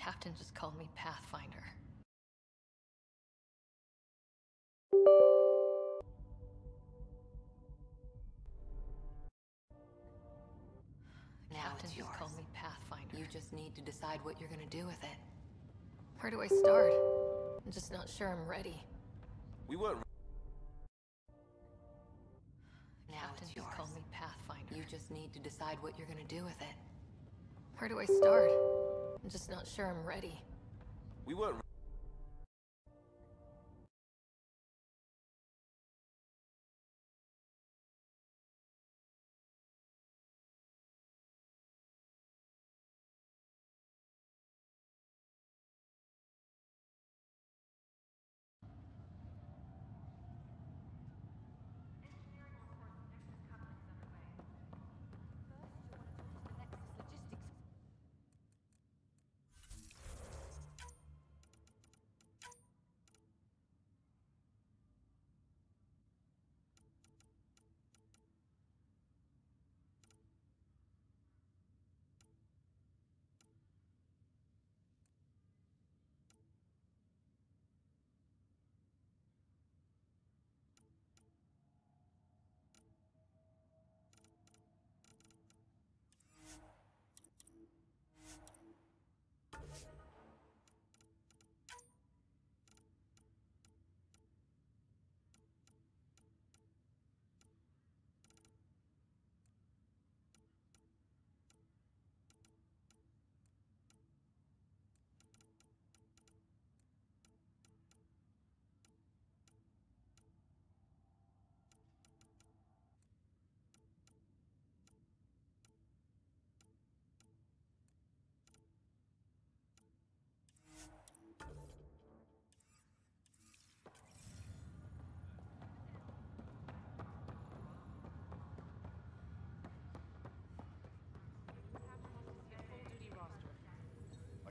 Captain just called me Pathfinder. Now it's yours. Just called me Pathfinder. You just need to decide what you're gonna do with it. Where do I start? I'm just not sure I'm ready. We weren't. Now Captain it's just yours. called me Pathfinder. You just need to decide what you're gonna do with it. Where do I start? I'm just not sure I'm ready. We weren't.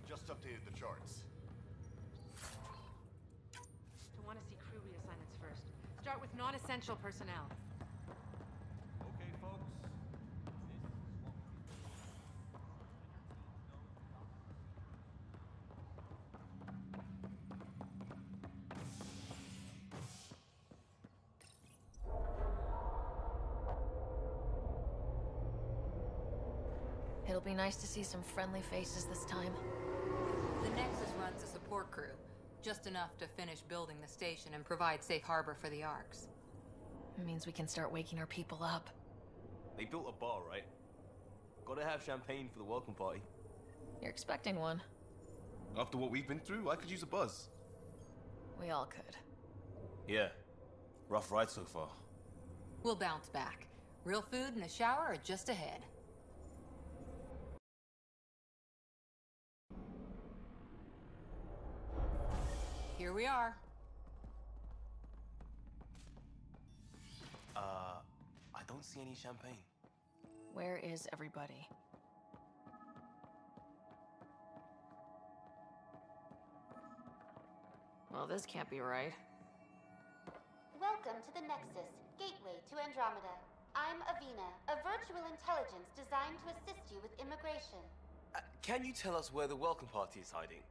Just updated the charts. You'll want to see crew reassignments first. Start with non-essential personnel. Okay, folks. It'll be nice to see some friendly faces this time. The Nexus runs a support crew, just enough to finish building the station and provide safe harbor for the Arks. It means we can start waking our people up. They built a bar, right? Gotta have champagne for the welcome party. You're expecting one. After what we've been through, I could use a buzz. We all could. Yeah. Rough ride so far. We'll bounce back. Real food and a shower are just ahead. Here we are. I don't see any champagne. Where is everybody? Well, this can't be right. Welcome to the Nexus, gateway to Andromeda. I'm Avina, a virtual intelligence designed to assist you with immigration. Can you tell us where the welcome party is hiding?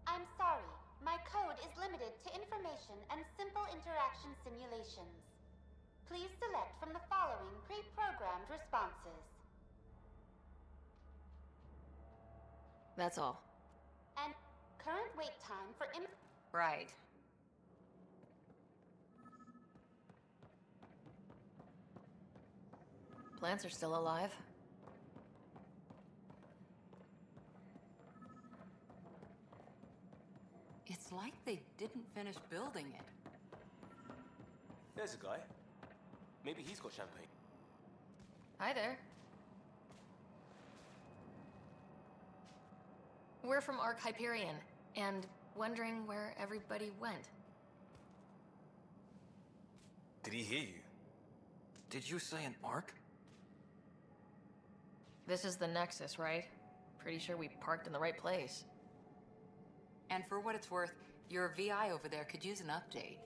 I'm sorry, my code is limited to information and simple interaction simulations. Please select from the following pre-programmed responses. That's all. And current wait time for Right. Plants are still alive. It's like they didn't finish building it. There's a guy. Maybe he's got champagne. Hi there. We're from Ark Hyperion, and wondering where everybody went. Did he hear you? Did you say an arc? This is the Nexus, right? Pretty sure we parked in the right place. And for what it's worth, your VI over there could use an update.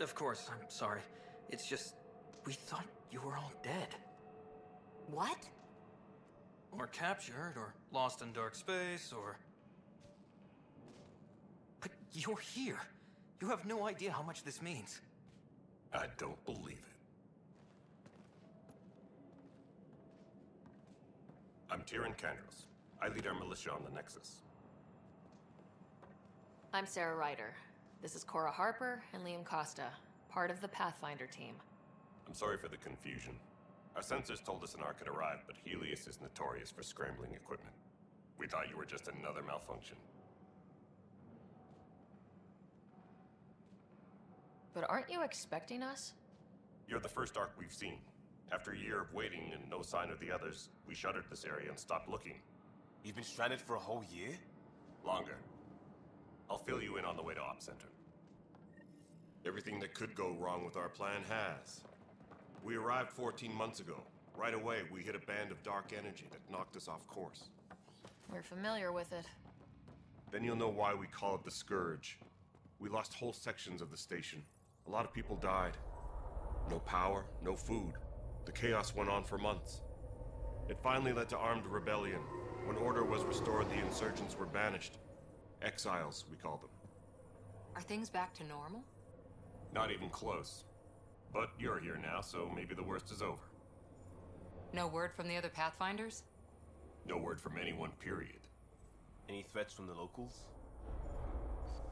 Of course, I'm sorry. It's just, we thought you were all dead. What? Or captured, or lost in dark space, or... You're here. You have no idea how much this means. I don't believe it. I'm Tyrion Candros. I lead our militia on the Nexus. I'm Sarah Ryder. This is Cora Harper and Liam Costa, part of the Pathfinder team. I'm sorry for the confusion. Our sensors told us an arc had arrived, but Helios is notorious for scrambling equipment. We thought you were just another malfunction. But aren't you expecting us? You're the first arc we've seen. After a year of waiting and no sign of the others, we shuttered this area and stopped looking. You've been stranded for a whole year? Longer. I'll fill you in on the way to Op Center. Everything that could go wrong with our plan has. We arrived 14 months ago. Right away, we hit a band of dark energy that knocked us off course. We're familiar with it. Then you'll know why we call it the Scourge. We lost whole sections of the station. A lot of people died. No power, no food. The chaos went on for months. It finally led to armed rebellion. When order was restored, the insurgents were banished. Exiles, we call them. Are things back to normal? Not even close. But you're here now, so maybe the worst is over. No word from the other Pathfinders? No word from anyone, period. Any threats from the locals?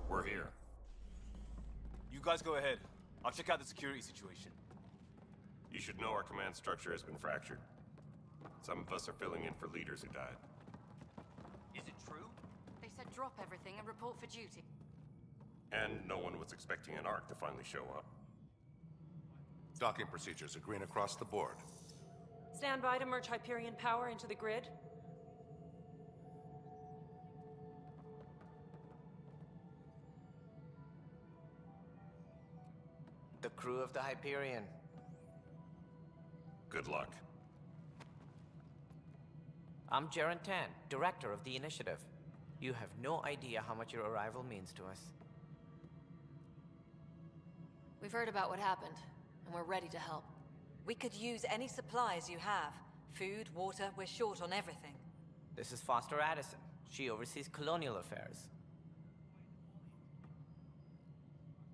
We're here. You guys go ahead. I'll check out the security situation. You should know our command structure has been fractured. Some of us are filling in for leaders who died. Is it true? They said drop everything and report for duty. And no one was expecting an arc to finally show up. Docking procedures are green across the board. Stand by to merge Hyperion power into the grid. The crew of the Hyperion. Good luck. I'm Jaren Tan, director of the initiative. You have no idea how much your arrival means to us. We've heard about what happened, and we're ready to help. We could use any supplies you have. Food, water, we're short on everything. This is Foster Addison. She oversees colonial affairs.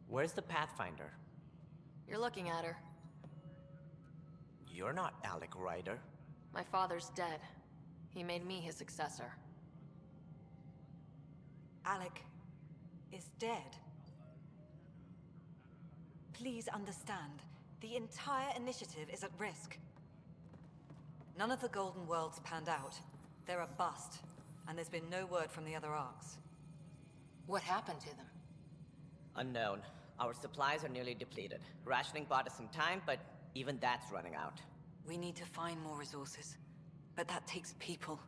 Where's the Pathfinder? You're looking at her. You're not Alec Ryder. My father's dead. He made me his successor. Alec is dead. Please understand, the entire initiative is at risk. None of the Golden Worlds panned out. They're a bust, and there's been no word from the other arcs. What happened to them? Unknown. Our supplies are nearly depleted. Rationing bought us some time, but even that's running out. We need to find more resources, but that takes people,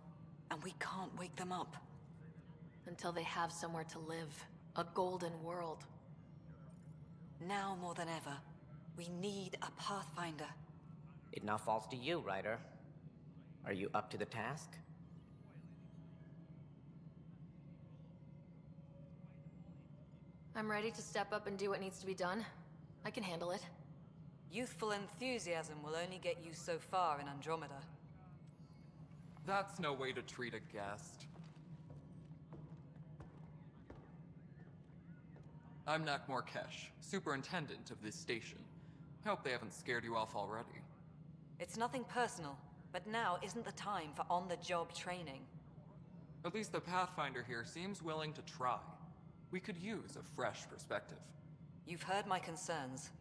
and we can't wake them up. Until they have somewhere to live. A golden world. Now more than ever, we need a Pathfinder. It now falls to you, Ryder. Are you up to the task? I'm ready to step up and do what needs to be done. I can handle it. Youthful enthusiasm will only get you so far in Andromeda. That's no way to treat a guest. I'm Nak Morkesh, superintendent of this station. Hope they haven't scared you off already. It's nothing personal, but now isn't the time for on-the-job training. At least the Pathfinder here seems willing to try. We could use a fresh perspective. You've heard my concerns.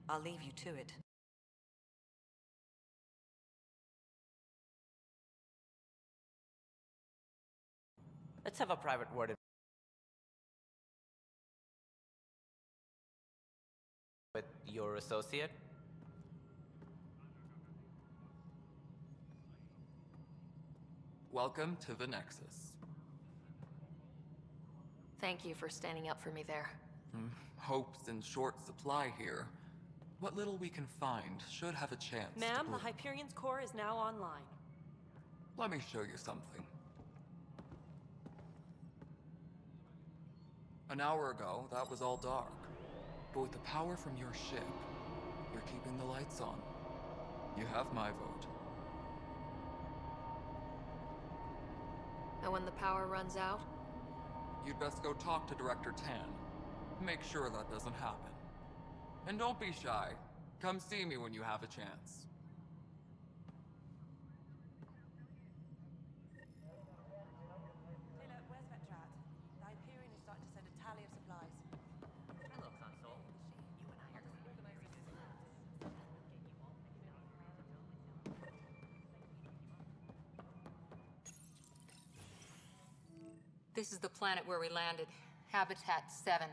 I'll leave you to it. Let's have a private word with your associate. Welcome to the Nexus. Thank you for standing up for me there. Hope's in short supply here. What little we can find should have a chance to Ma'am, the bloom. Hyperion's core is now online. Let me show you something. An hour ago, that was all dark. But with the power from your ship, you're keeping the lights on. You have my vote. And when the power runs out? You'd best go talk to Director Tan. Make sure that doesn't happen. And don't be shy. Come see me when you have a chance. Taylor, where's Vetrat? The Hyperion is starting to send a tally of supplies. Hello, console. You and I are This is the planet where we landed. Habitat 7.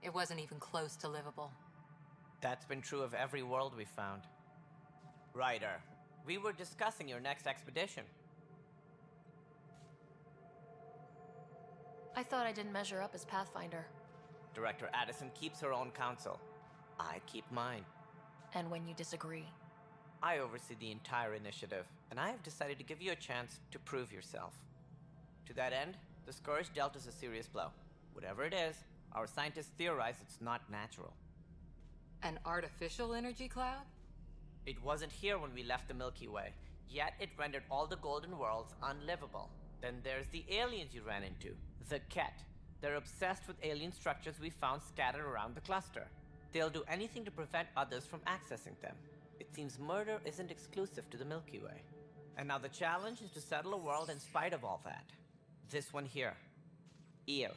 It wasn't even close to livable. That's been true of every world we found. Ryder, we were discussing your next expedition. I thought I didn't measure up as Pathfinder. Director Addison keeps her own counsel. I keep mine. And when you disagree? I oversee the entire initiative, and I have decided to give you a chance to prove yourself. To that end, the Scourge dealt us a serious blow. Whatever it is, our scientists theorize it's not natural. An artificial energy cloud? It wasn't here when we left the Milky Way, yet it rendered all the golden worlds unlivable. Then there's the aliens you ran into, the Ket. They're obsessed with alien structures we found scattered around the cluster. They'll do anything to prevent others from accessing them. It seems murder isn't exclusive to the Milky Way. And now the challenge is to settle a world in spite of all that. This one here. Eos.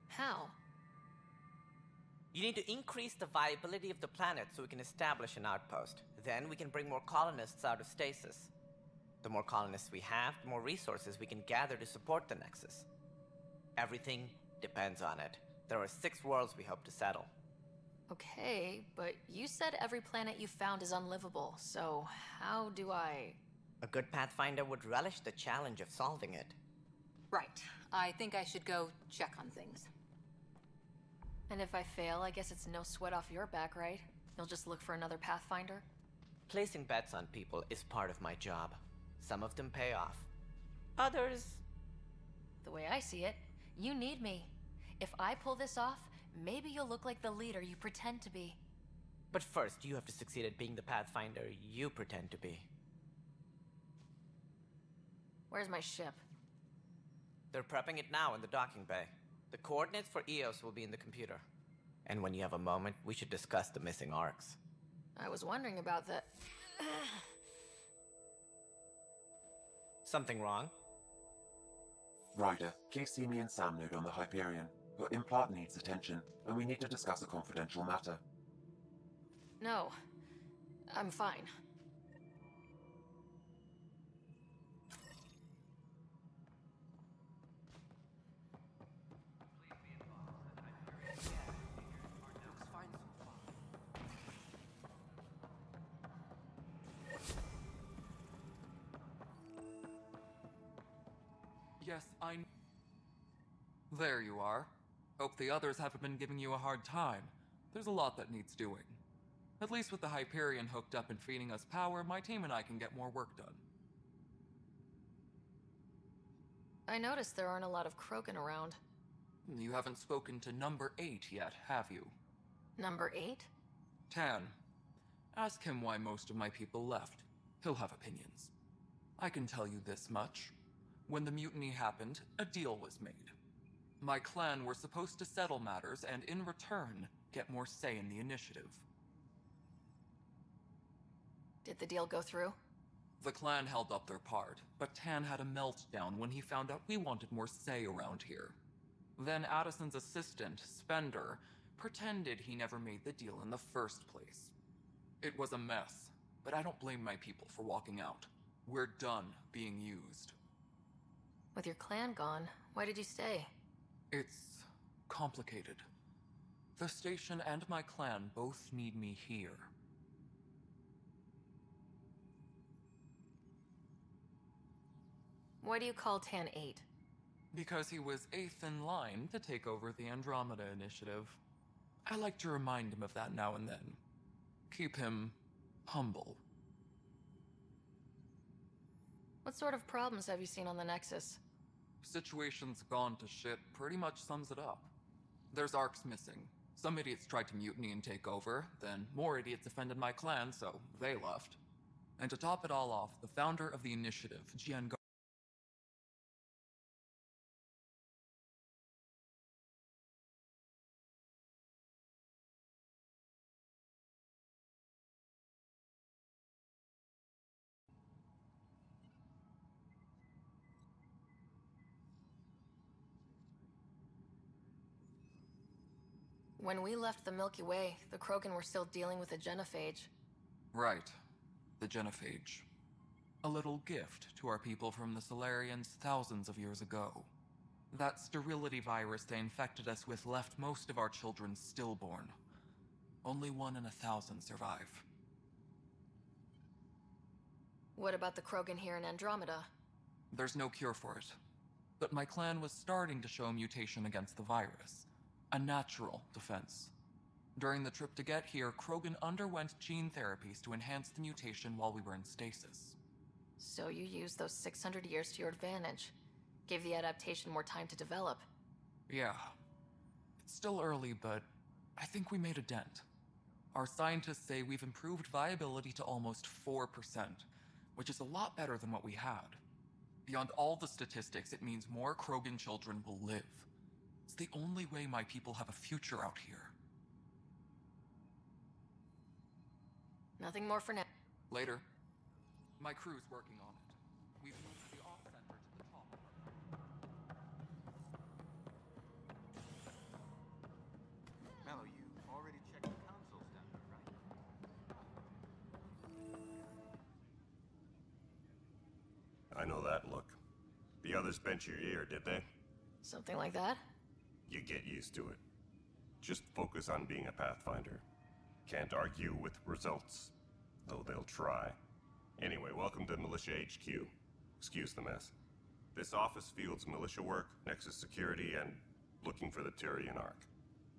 How? You need to increase the viability of the planet so we can establish an outpost. Then we can bring more colonists out of stasis. The more colonists we have, the more resources we can gather to support the Nexus. Everything depends on it. There are 6 worlds we hope to settle. Okay, but you said every planet you found is unlivable, so how do I... A good Pathfinder would relish the challenge of solving it. Right. I think I should go check on things. And if I fail, I guess it's no sweat off your back, right? You'll just look for another Pathfinder? Placing bets on people is part of my job. Some of them pay off. Others... The way I see it, you need me. If I pull this off, maybe you'll look like the leader you pretend to be. But first, you have to succeed at being the Pathfinder you pretend to be. Where's my ship? They're prepping it now in the docking bay. The coordinates for Eos will be in the computer. And when you have a moment, we should discuss the missing arcs. I was wondering about that. Something wrong? Ryder, please see me and Sam Node on the Hyperion. Your implant needs attention, and we need to discuss a confidential matter. No. I'm fine. Yes, There you are. Hope the others haven't been giving you a hard time. There's a lot that needs doing. At least with the Hyperion hooked up and feeding us power, my team and I can get more work done. I noticed there aren't a lot of Krogan around. You haven't spoken to number 8 yet, have you? Number 8? Tan. Ask him why most of my people left. He'll have opinions. I can tell you this much. When the mutiny happened, a deal was made. My clan were supposed to settle matters and, in return, get more say in the initiative. Did the deal go through? The clan held up their part, but Tan had a meltdown when he found out we wanted more say around here. Then Addison's assistant, Spender, pretended he never made the deal in the first place. It was a mess, but I don't blame my people for walking out. We're done being used. With your clan gone, why did you stay? It's complicated. The station and my clan both need me here. Why do you call Tan 8? Because he was 8th in line to take over the Andromeda Initiative. I like to remind him of that now and then. Keep him humble. What sort of problems have you seen on the Nexus? Situation's gone to shit pretty much sums it up. There's arcs missing. Some idiots tried to mutiny and take over, then more idiots offended my clan, so they left. And to top it all off, the founder of the initiative, Jian When we left the Milky Way, the Krogan were still dealing with a genophage. Right. The genophage. A little gift to our people from the Solarians thousands of years ago. That sterility virus they infected us with left most of our children stillborn. Only 1 in 1,000 survive. What about the Krogan here in Andromeda? There's no cure for it. But my clan was starting to show mutation against the virus. A natural defense. During the trip to get here, Krogan underwent gene therapies to enhance the mutation while we were in stasis. So you used those 600 years to your advantage. Gave the adaptation more time to develop. Yeah. It's still early, but I think we made a dent. Our scientists say we've improved viability to almost 4%, which is a lot better than what we had. Beyond all the statistics, it means more Krogan children will live. It's the only way my people have a future out here. Nothing more for now. Later. My crew's working on it. We've moved the off center to the top. Mello, you already checked the consoles down there, right? I know that look. The others bent your ear, did they? Something like that? You get used to it. Just focus on being a Pathfinder. Can't argue with results, though they'll try. Anyway, welcome to Militia HQ. Excuse the mess. This office fields militia work, Nexus security, and looking for the Turian Ark.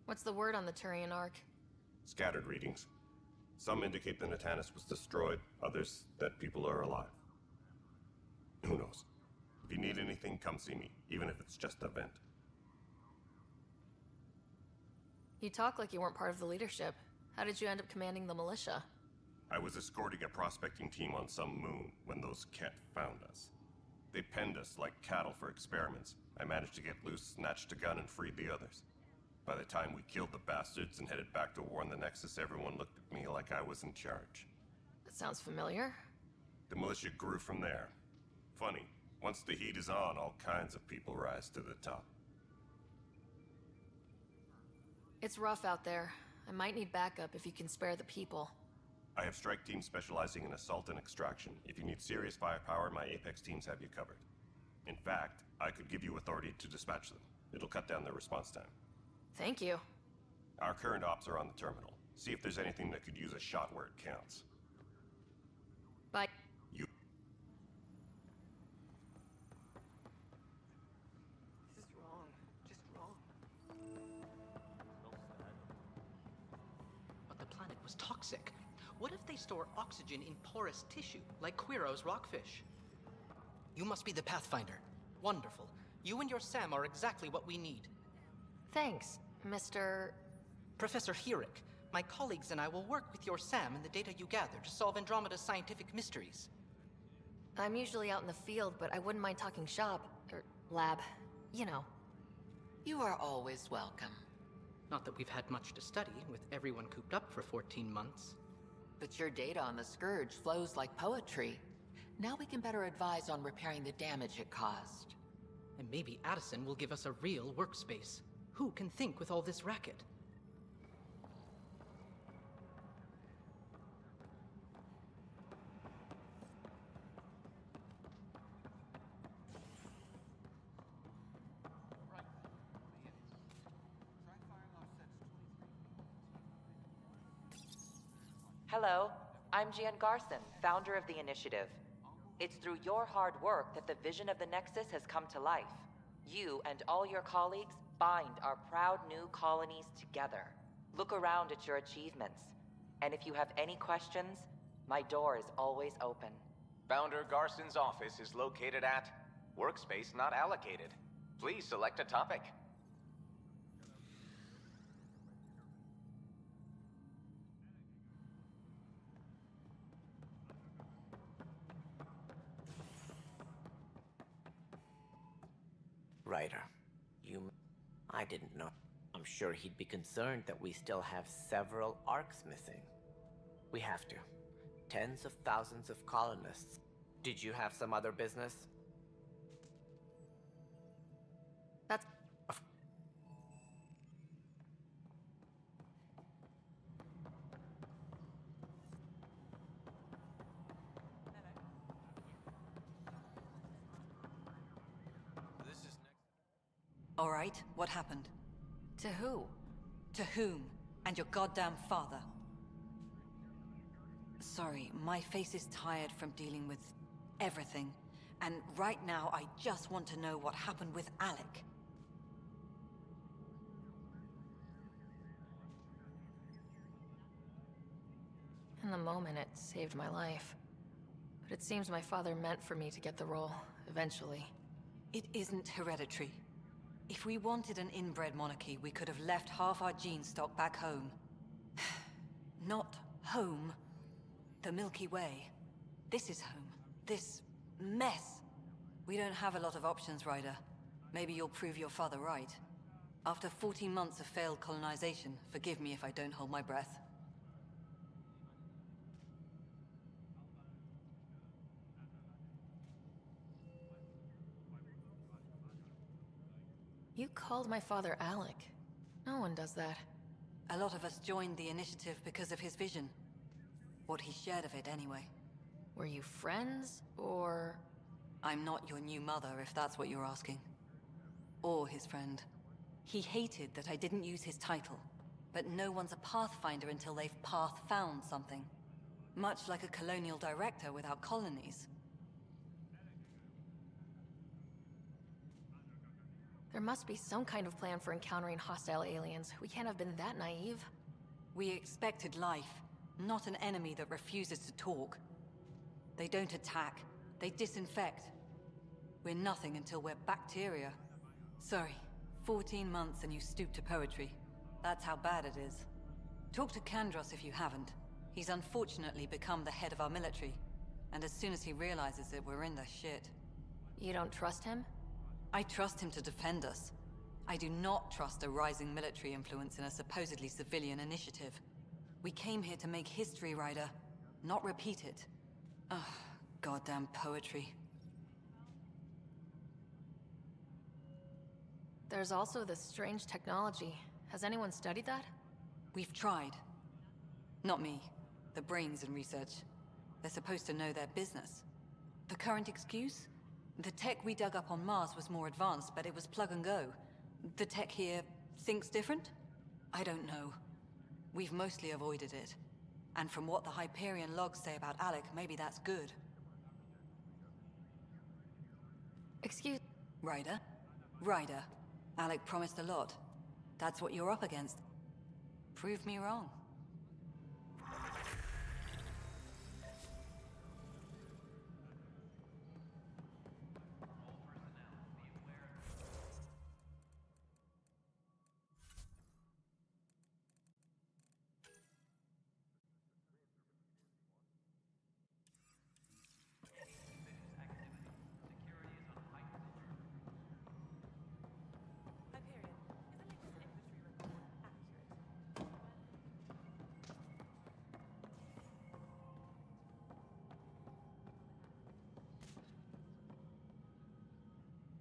What's the word on the Turian Ark? Scattered readings. Some indicate the Natanus was destroyed, others that people are alive. Who knows? If you need anything, come see me, even if it's just a vent. You talk like you weren't part of the leadership. How did you end up commanding the militia? I was escorting a prospecting team on some moon when those Ket found us. They penned us like cattle for experiments. I managed to get loose, snatched a gun, and freed the others. By the time we killed the bastards and headed back to warn the Nexus, everyone looked at me like I was in charge. That sounds familiar. The militia grew from there. Funny, once the heat is on, all kinds of people rise to the top. It's rough out there. I might need backup if you can spare the people. I have strike teams specializing in assault and extraction. If you need serious firepower, my Apex teams have you covered. In fact, I could give you authority to dispatch them. It'll cut down their response time. Thank you. Our current ops are on the terminal. See if there's anything that could use a shot where it counts. Bye. You. This is wrong. Just wrong. But the planet was toxic. What if they store oxygen in porous tissue, like Quiro's rockfish? You must be the Pathfinder. Wonderful. You and your Sam are exactly what we need. Thanks, Mr. Professor Herrick. My colleagues and I will work with your Sam and the data you gather to solve Andromeda's scientific mysteries. I'm usually out in the field, but I wouldn't mind talking shop, or lab, you know. You are always welcome. Not that we've had much to study, with everyone cooped up for 14 months. But your data on the Scourge flows like poetry. Now we can better advise on repairing the damage it caused. And maybe Addison will give us a real workspace. Who can think with all this racket? Hello, I'm Jan Garson, founder of the initiative. It's through your hard work that the vision of the Nexus has come to life. You and all your colleagues bind our proud new colonies together. Look around at your achievements. And if you have any questions, my door is always open. Founder Garson's office is located at Workspace Not Allocated. Please select a topic. Ryder, I didn't know. I'm sure he'd be concerned that we still have several arcs missing. We have to. Tens of thousands of colonists. Did you have some other business? That's... All right, what happened? To who? To whom? And your goddamn father. Sorry, my face is tired from dealing with everything. And right now, I just want to know what happened with Alec. In the moment, it saved my life. But it seems my father meant for me to get the role, eventually. It isn't hereditary. If we wanted an inbred monarchy, we could have left half our gene stock back home. Not home. The Milky Way. This is home. This mess. We don't have a lot of options, Ryder. Maybe you'll prove your father right. After 14 months of failed colonization, forgive me if I don't hold my breath. You called my father Alec. No one does that. A lot of us joined the initiative because of his vision. What he shared of it, anyway. Were you friends, or...? I'm not your new mother, if that's what you're asking. Or his friend. He hated that I didn't use his title. But no one's a pathfinder until they've path-found something. Much like a colonial director without colonies. There must be some kind of plan for encountering hostile aliens. We can't have been that naive. We expected life, not an enemy that refuses to talk. They don't attack, they disinfect. We're nothing until we're bacteria. Sorry, 14 months and you stoop to poetry. That's how bad it is. Talk to Kandros if you haven't. He's unfortunately become the head of our military. And as soon as he realizes it, we're in the shit. You don't trust him? I trust him to defend us. I do not trust a rising military influence in a supposedly civilian initiative. We came here to make history, Ryder, not repeat it. Ugh, goddamn poetry. There's also this strange technology. Has anyone studied that? We've tried. Not me. The brains in research. They're supposed to know their business. The current excuse? The tech we dug up on Mars was more advanced, but it was plug and go. The tech here thinks different? I don't know. We've mostly avoided it. And from what the Hyperion logs say about Alec, maybe that's good. Excuse... Ryder? Ryder. Alec promised a lot. That's what you're up against. Prove me wrong.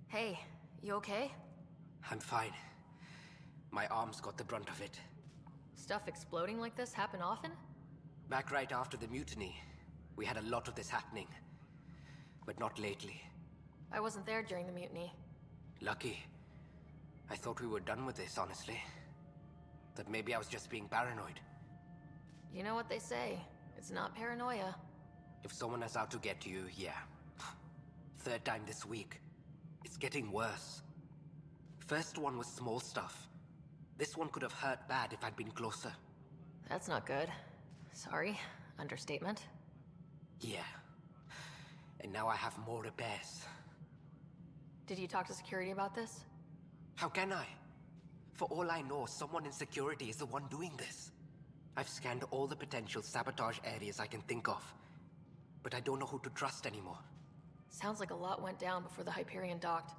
Hey, you okay? I'm fine. My arms got the brunt of it. Stuff exploding like this happen often? Back right after the mutiny, we had a lot of this happening. But not lately. I wasn't there during the mutiny. Lucky. I thought we were done with this, honestly. That maybe I was just being paranoid. You know what they say. It's not paranoia. If someone is out to get you, yeah. Third time this week. It's getting worse. First one was small stuff. This one could have hurt bad if I'd been closer. That's not good. Sorry. Understatement. Yeah. And now I have more repairs. Did you talk to security about this? How can I? For all I know, someone in security is the one doing this. I've scanned all the potential sabotage areas I can think of. But I don't know who to trust anymore. Sounds like a lot went down before the Hyperion docked.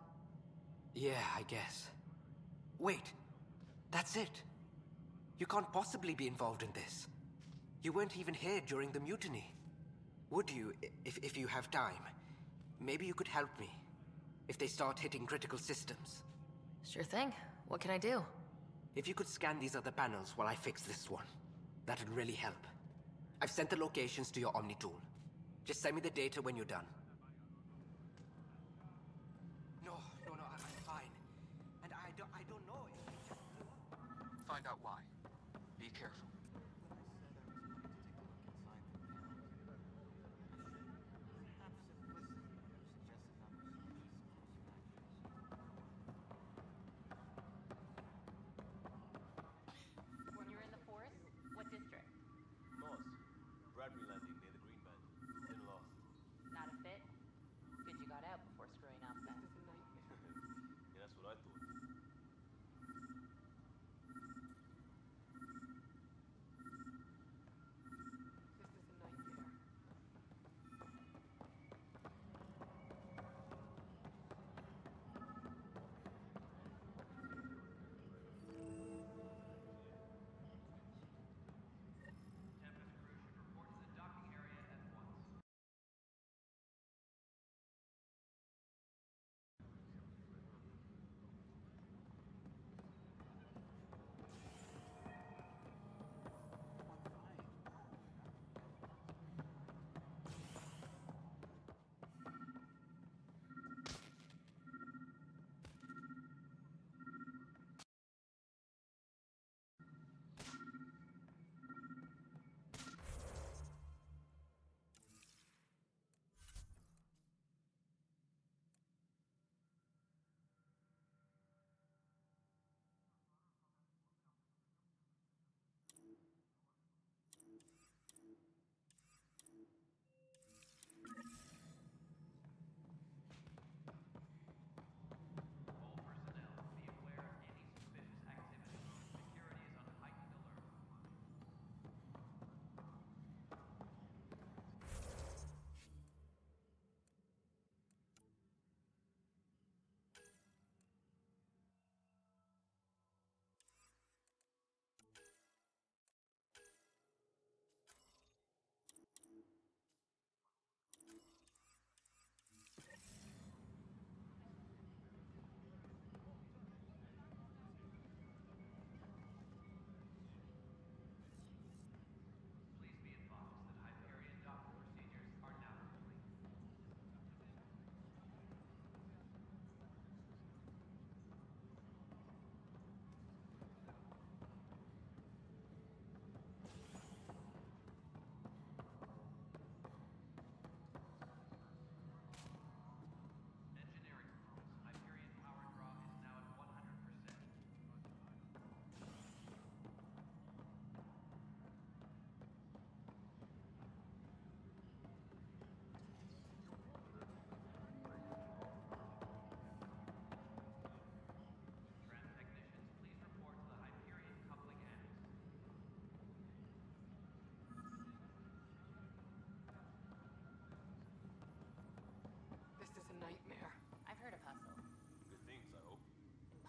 Yeah, I guess. Wait. That's it. You can't possibly be involved in this. You weren't even here during the mutiny. Would you, if you have time? Maybe you could help me. If they start hitting critical systems. Sure thing. What can I do? If you could scan these other panels while I fix this one, that'd really help. I've sent the locations to your Omni tool. Just send me the data when you're done. No, I'm fine. And I I don't know. It just blew up. Find out why. Be careful. You're in the forest? What district? North. Bradbury Landing near the Green Band. In lost. Not a fit? Good you got out before screwing up then. Yeah, that's what I thought.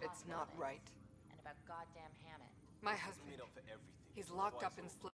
It's not right. And about goddamn Hammett. My husband. Made up for everything. He's locked Twice up in over.